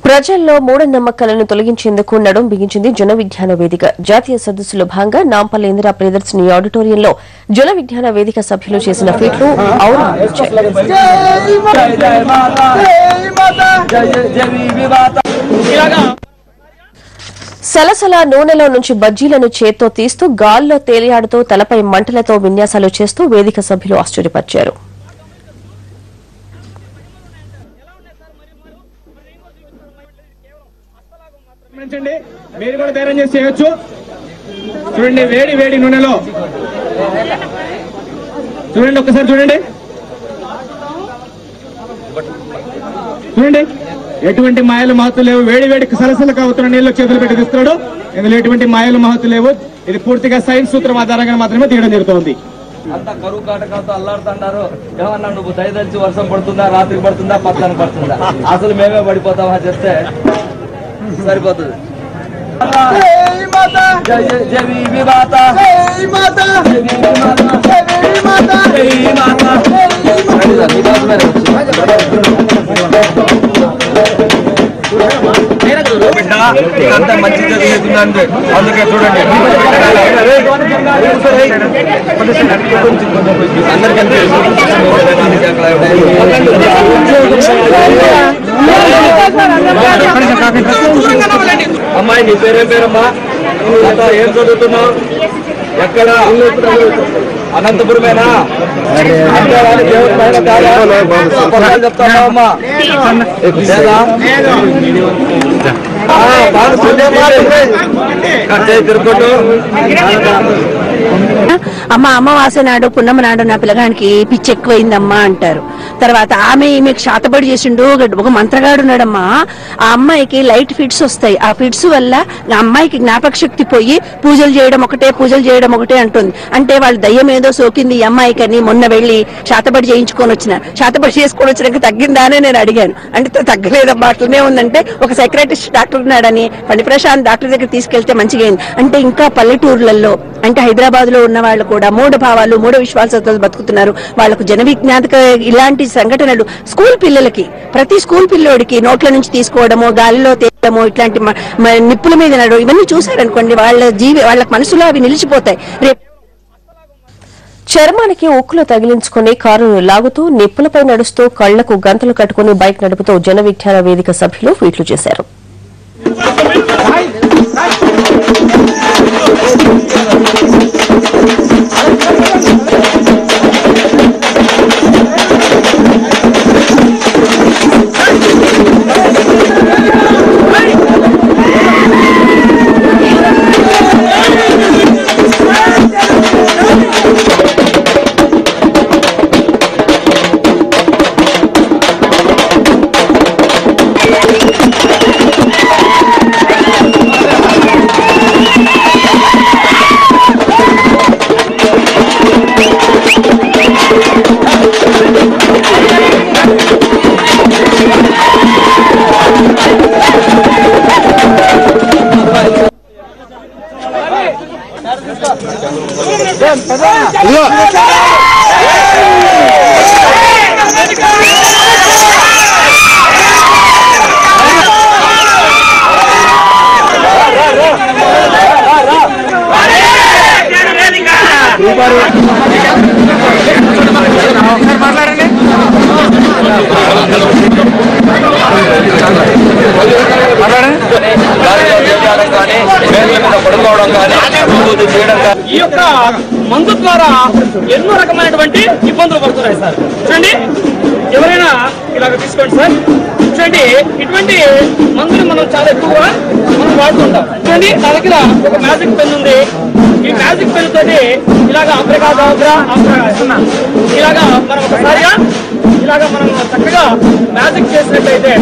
ప్రజల్లో మూఢనమ్మకాలను తొలగించేందుకు నడుం బిగించింది జన విజ్ఞాన వేదిక. జాతీయ సదస్సులో భాగంగా నాంపల్లి ఇందిరా ప్రియదర్శిని ఆడిటోరియంలో జన విజ్ఞాన వేదిక సభ్యులు చేసిన ఫీట్లు సలసల నూనెలో నుంచి బజ్జీలను చేత్తో తీస్తూ గాల్లో తేలియాడుతూ తలపై మంటలతో విన్యాసాలు చేస్తూ వేదిక సభ్యులు ఆశ్చర్యపరిచారు. మీరు కూడా ధైర్యం చేసి చేయొచ్చు. చూడండి, వేడి వేడి నూనెలో చూడండి, ఒక్కసారి చూడండి, చూడండి. ఎటువంటి మాయలు మహత్తులు లేవు. వేడి వేడి సలసలకు అవుతున్న నీళ్ళు చేతులు పెట్టి తీస్తున్నాడు. ఇందులో ఎటువంటి మాయలు మహత్తులు లేవు. ఇది పూర్తిగా సైన్స్ సూత్రం ఆధారంగా మాత్రమే తీయడం జరుగుతుంది. అంతా కరువు కాటకాలతో అల్లాడుతుంటారు. ఏమన్నా నువ్వు దయదలిచి వర్షం పడుతుందా, రాత్రికి పడుతుందా, పక్కన పడుతుందా, అసలు మేమే పడిపోతామా చెప్తే సరిపోతుంది. అంతా మంచి జరుగుతుంది. అందుకే చూడండి, అందరికంటే అమ్మాయి నీ పేరేం పేరమ్మా? ఏం చదువుతున్నావు? ఎక్కడ? అనంతపురమేనా? దేవుడి పైన చెప్తావా అమ్మా? తిరుపతి అమ్మ అమావాస్య నాడు పున్నమ నాడు నా పిల్లగానికి పిచ్చి ఎక్కువైందమ్మా అంటారు. తర్వాత ఈమెకు శాతపడి చేసిండు ఒక మంత్రగాడు ఉన్నాడమ్మా. ఆ అమ్మాయికి లైట్ ఫిట్స్ వస్తాయి. ఆ ఫిట్స్ వల్ల ఆ అమ్మాయికి జ్ఞాపక శక్తి పోయి పూజలు చేయడం ఒకటే అంటుంది. అంటే వాళ్ళు దయ్యం ఏదో సోకింది ఈ అమ్మాయికి అని మొన్న వెళ్లి శాతపడి చేసుకొని వచ్చినాక తగ్గిందా అని నేను అడిగాను. అంటే తగ్గలేదమ్మా, అట్లనే ఉందంటే ఒక సైక్రాటిస్ట్ డాక్టర్ ఉన్నాడని ఫణిప్రశాంత్ డాక్టర్ దగ్గర తీసుకెళ్తే మంచిగా అయింది. అంటే ఇంకా పల్లెటూర్లలో అంటే హైదరాబాద్ లో ఉన్న వాళ్ళు కూడా మూఢ భావాలు మూఢ విశ్వాసాలతో బతుకుతున్నారు. వాళ్ళకు జన విజ్ఞానిక ఇలాంటి సంఘటనలు స్కూల్ పిల్లలకి ప్రతి స్కూల్ పిల్లోడికి నోట్ల నుంచి తీసుకోవడము, గాలిలో తేలడము, ఇట్లాంటి నిప్పుల మీద నడవడం ఇవన్నీ చూసారనుకోండి వాళ్ళ మనసులో అవి నిలిచిపోతాయి. చర్మానికి ఉక్కులు తగిలించుకుని కారును లాగుతూ నిప్పులపై నడుస్తూ కళ్లకు గంతలు కట్టుకుని బైక్ నడుపుతూ జన విజ్ఞాన వేదిక సభ్యులు ఫీట్లు చేశారు. ఈ యొక్క మందు ద్వారా ఎన్నో రకమైనటువంటి ఇబ్బందులు పడుతున్నాయి సార్. చూడండి, ఎవరైనా ఇలాగ తీసుకోండి సార్. చూడండి, ఇటువంటి మందుని మనం చాలా ఎక్కువగా మనం వాడుతుంటాం. చూడండి, నా దగ్గర ఒక మ్యాజిక్ పెన్ ఉంది. ఈ మ్యాజిక్ పెన్ తోటి ఇలాగా ఇలాగా మనం ఒకసారిగా ఇలాగా మనం చక్కగా మ్యాజిక్ చేసినట్లయితే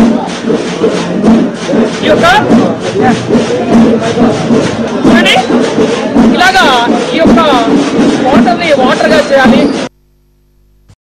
ఈ యొక్క చూడండి ఇలాగా ఈ యొక్క వాటర్ గా చేయాలి.